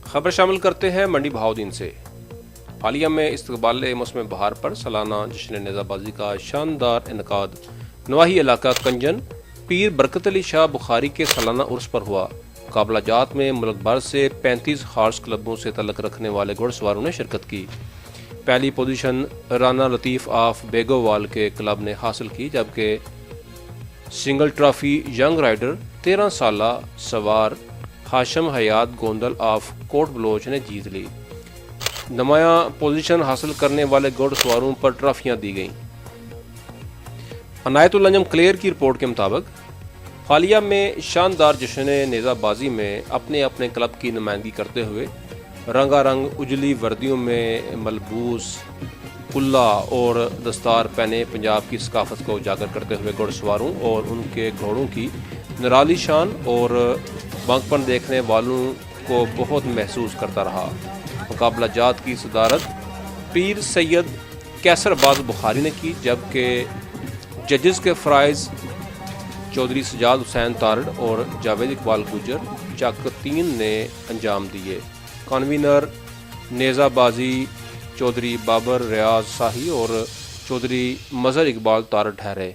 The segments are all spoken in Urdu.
خبر شامل کرتے ہیں منڈی بہاؤدین سے۔ حالیہ میں استقبال موسم بہار پر سالانہ جشن نیزہ بازی کا شاندار انعقاد نواحی علاقہ کنجن پیر برکت علی شاہ بخاری کے سالانہ عرس پر ہوا۔ مقابلہ جات میں ملک بھر سے 35 ہارس کلبوں سے تعلق رکھنے والے گھڑ سواروں نے شرکت کی۔ پہلی پوزیشن رانا لطیف آف بیگووال کے کلب نے حاصل کی، جبکہ سنگل ٹرافی ینگ رائڈر 13 سالہ سوار ہاشم حیات گوندل آف کوٹ بلوچ نے جیت لی۔ نمایاں پوزیشن حاصل کرنے والے گھڑ سواروں پر ٹرافیاں دی گئیں۔ عنایت الانجم کلیر کی رپورٹ کے مطابق حالیہ میں شاندار جشن نیزہ بازی میں اپنے اپنے کلب کی نمائندگی کرتے ہوئے رنگا رنگ اجلی وردیوں میں ملبوس کلا اور دستار پہنے پنجاب کی ثقافت کو اجاگر کرتے ہوئے گھڑ سواروں اور ان کے گھوڑوں کی نرالی شان اور بانکپن دیکھنے والوں کو بہت محسوس کرتا رہا۔ مقابلہ جات کی صدارت پیر سید کیسر باز بخاری نے کی، جبکہ ججز کے فرائض چودھری سجاد حسین تارڑ اور جاوید اقبال گجر چک 3 نے انجام دیے۔ کنوینر نیزہ بازی چودھری بابر ریاض شاہی اور چودھری مظہر اقبال تارڑ ٹھہرے۔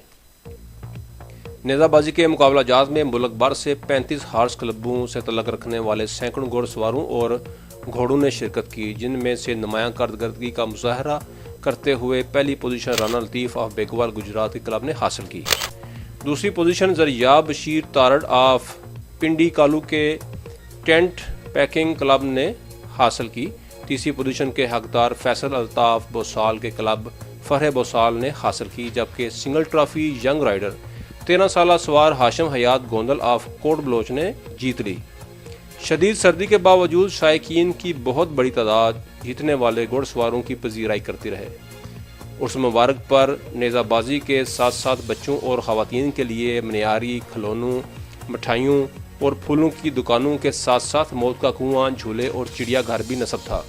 نیزہ بازی کے مقابلہ جات میں ملک بھر سے 35 ہارس کلبوں سے تعلق رکھنے والے سینکڑوں گھڑ سواروں اور گھوڑوں نے شرکت کی، جن میں سے نمایاں کارکردگی کا مظاہرہ کرتے ہوئے پہلی پوزیشن رانا لطیف آف بیگوال گجرات کے کلب نے حاصل کی۔ دوسری پوزیشن زریاب بشیر تارڑ آف پنڈی کالو کے ٹینٹ پیکنگ کلب نے حاصل کی۔ تیسری پوزیشن کے حقدار فیصل الطاف بوسال کے کلب فرح بوسال نے حاصل کی، جبکہ سنگل ٹرافی ینگ رائڈر 13 سالہ سوار ہاشم حیات گوندل آف کوٹ بلوچ نے جیت لی۔ شدید سردی کے باوجود شائقین کی بہت بڑی تعداد جیتنے والے گھڑ سواروں کی پذیرائی کرتی رہے۔ عرس مبارک پر نیزہ بازی کے ساتھ ساتھ بچوں اور خواتین کے لیے معیاری کھلونوں، مٹھائیوں اور پھولوں کی دکانوں کے ساتھ ساتھ موت کا کنواں، جھولے اور چڑیا گھر بھی نصب تھا۔